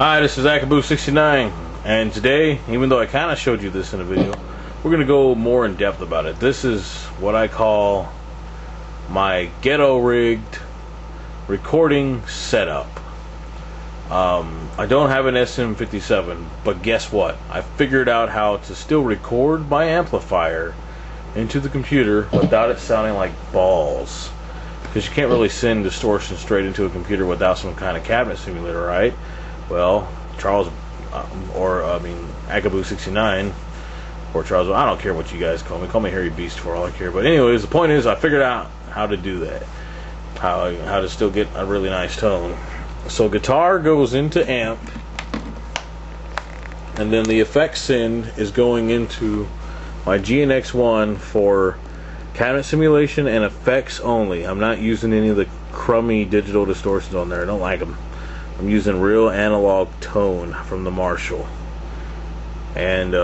Hi, this is up.wmv, and today, even though I kind of showed you this in a video, we're going to go more in depth about it. This is what I call my ghetto rigged recording setup. I don't have an SM57, but guess what? I figured out how to still record my amplifier into the computer without it sounding like balls. Because you can't really send distortion straight into a computer without some kind of cabinet simulator, right? Well, up.wmv, or Charles, I don't care what you guys call me Hairy Beast for all I care. But anyways, the point is I figured out how to do that. How to still get a really nice tone. So guitar goes into amp, and then the effects send is going into my GNX1 for cabinet simulation and effects only. I'm not using any of the crummy digital distortions on there. I don't like them. I'm using real analog tone from the Marshall. And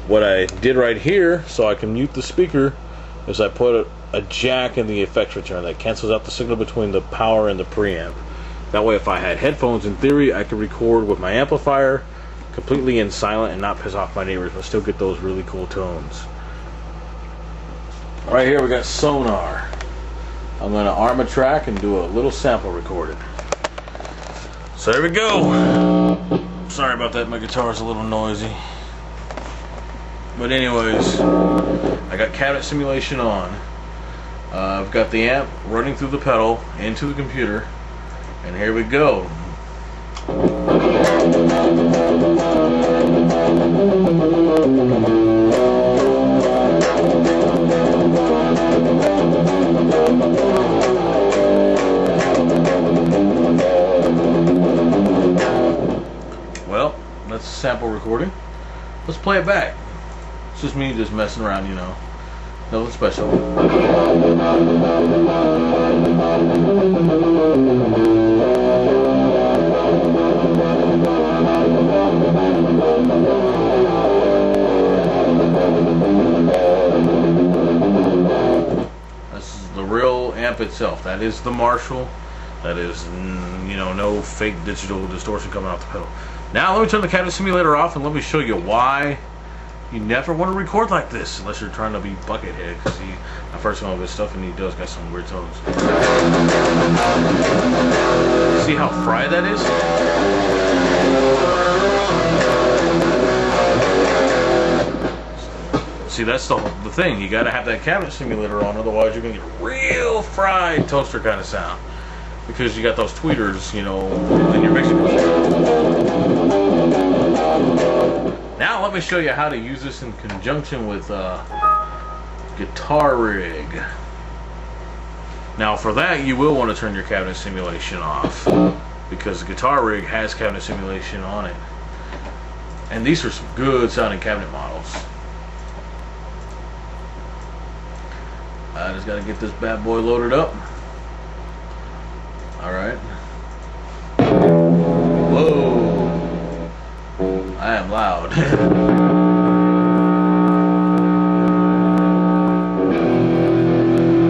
what I did right here, so I can mute the speaker, is I put a jack in the effects return that cancels out the signal between the power and the preamp. That way, if I had headphones, in theory, I could record with my amplifier completely in silent and not piss off my neighbors, but still get those really cool tones. Right here we got sonar. I'm going to arm a track and do a little sample recording. So there we go. Sorry about that, my guitar's a little noisy. But anyways, I got cabinet simulation on. I've got the amp running through the pedal into the computer, and here we go. Well, that's a sample recording. Let's play it back. It's just me just messing around, you know. Nothing special. This is the real amp itself. That is the Marshall. That is, you know, no fake digital distortion coming off the pedal. Now let me turn the cabinet simulator off and let me show you why you never want to record like this unless you're trying to be Buckethead. Because I first saw his stuff and he does got some weird tones. See how fried that is? See, that's the thing. You got to have that cabinet simulator on, otherwise you're going to get real fried toaster kind of sound. Because you got those tweeters, you know, in your mixing machine. Now let me show you how to use this in conjunction with guitar rig. Now for that you will want to turn your cabinet simulation off, because the guitar rig has cabinet simulation on it. And these are some good sounding cabinet models. I just got to get this bad boy loaded up. Alright. Whoa. I am loud.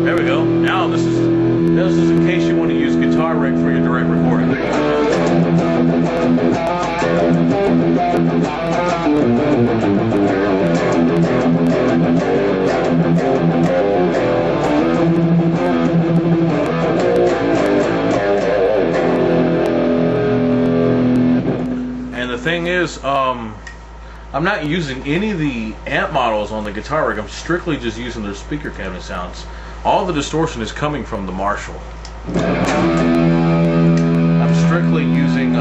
There we go. Now this is in case you want to use guitar rig for your direct recording. The thing is, I'm not using any of the amp models on the guitar rig. I'm strictly just using their speaker cabinet sounds. All the distortion is coming from the Marshall. I'm strictly using,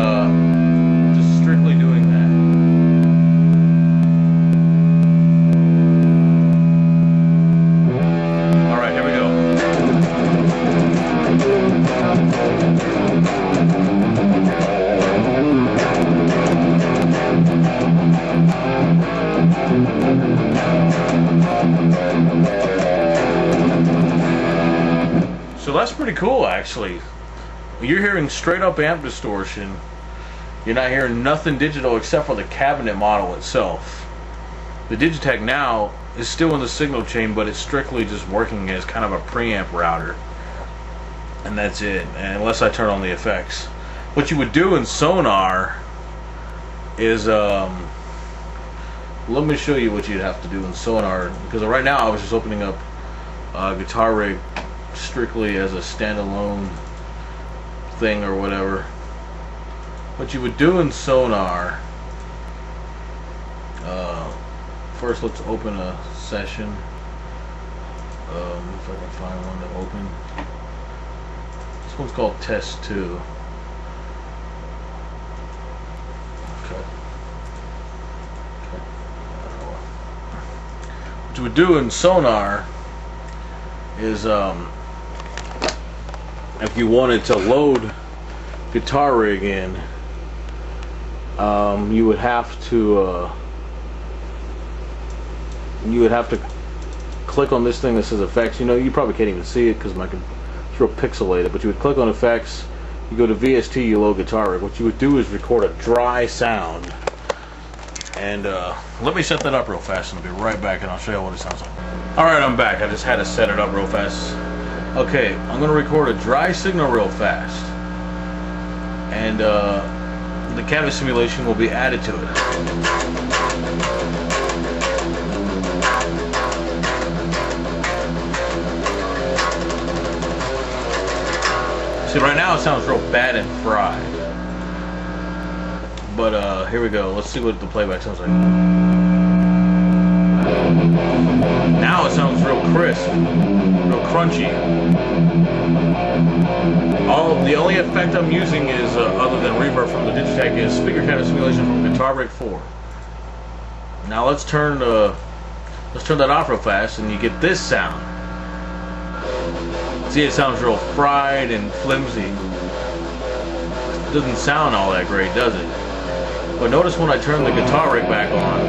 just strictly doing that. Alright, here we go. So that's pretty cool, actually. You're hearing straight up amp distortion. You're not hearing nothing digital except for the cabinet model itself. The Digitech now is still in the signal chain, but it's strictly just working as kind of a preamp router. And that's it, and unless I turn on the effects. what you would do in Sonar is let me show you what you'd have to do in Sonar, because right now I was just opening up Guitar Rig strictly as a standalone thing or whatever. What you would do in Sonar, first let's open a session. If I can find one to open. This one's called Test 2. Okay. What you would do in Sonar is if you wanted to load Guitar Rig in, you would have to click on this thing that says effects. You know, you probably can't even see it because it's real pixelated, but you would click on effects, you go to VST, you load Guitar Rig. What you would do is record a dry sound, and let me set that up real fast and I'll be right back and I'll show you what it sounds like. Alright, I'm back. I just had to set it up real fast. Okay, I'm going to record a dry signal real fast, and the canvas simulation will be added to it. See, right now it sounds real bad and fried. But here we go. Let's see what the playback sounds like. Now it sounds real crisp, real crunchy. The only effect I'm using is, other than reverb from the Digitech, is speaker canvas simulation from Guitar Rig 4. Now let's turn that off real fast, and you get this sound. See, it sounds real fried and flimsy. It doesn't sound all that great, does it? But notice when I turn the Guitar Rig back on,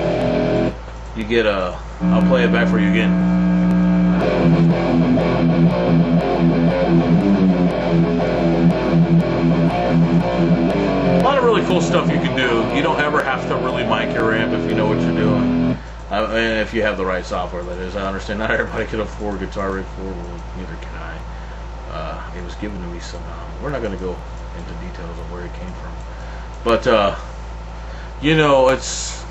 you get I'll play it back for you again. A lot of really cool stuff you can do. You don't ever have to really mic your amp if you know what you're doing. And if you have the right software, that is. I understand not everybody can afford Guitar Rig 4, well, neither can I. It was given to me somehow. We're not going to go into details of where it came from. But, you know, it's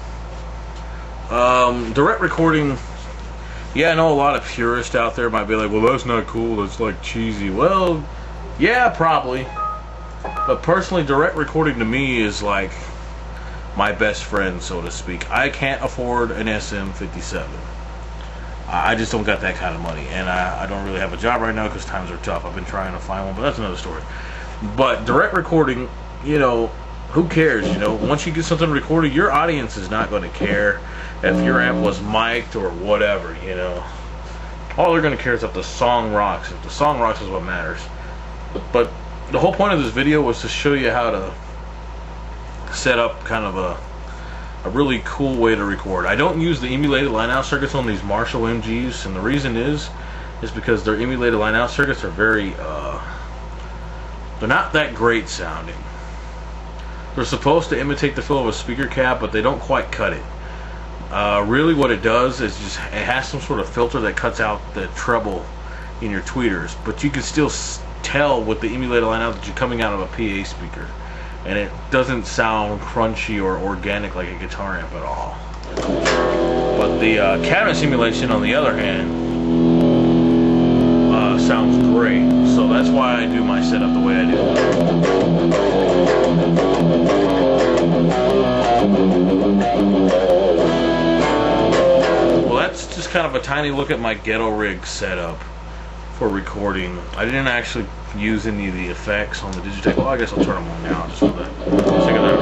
direct recording. Yeah, I know a lot of purists out there might be like, well, that's not cool, that's like cheesy. Well, yeah, probably. But personally, direct recording to me is like my best friend, so to speak. I can't afford an SM57. I just don't got that kind of money, and I don't really have a job right now because times are tough. I've been trying to find one, but that's another story. But direct recording, you know, who cares? You know, once you get something recorded, your audience is not going to care if your amp was mic'd or whatever, you know. All they're going to care is if the song rocks. If the song rocks is what matters. But the whole point of this video was to show you how to set up kind of a really cool way to record. I don't use the emulated line-out circuits on these Marshall MGs, and the reason is because their emulated line-out circuits are very, they're not that great sounding. They're supposed to imitate the feel of a speaker cap, but they don't quite cut it. Really what it does is just, it has some sort of filter that cuts out the treble in your tweeters, but you can still tell with the emulated line-out that you're coming out of a PA speaker. And it doesn't sound crunchy or organic like a guitar amp at all. But the cabinet simulation, on the other hand, sounds great. So that's why I do my setup the way I do. Well, that's just kind of a tiny look at my Ghetto Rig setup for recording. I didn't actually use any of the effects on the Digitech. Well, I guess I'll turn them on now just for the sake of that.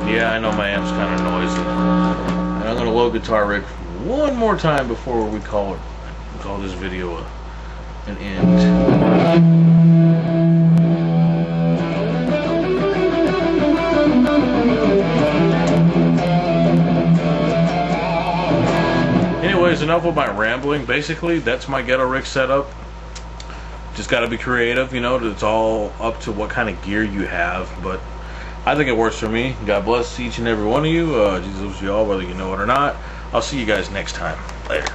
Yeah, I know my amp's kind of noisy. And I'm going to load Guitar Rig one more time before we call this video an end. Anyways, enough with my rambling. Basically, that's my Ghetto Rig setup. Just got to be creative, you know. It's all up to what kind of gear you have, but I think it works for me. God bless each and every one of you. Jesus loves you all, whether you know it or not. I'll see you guys next time. Later.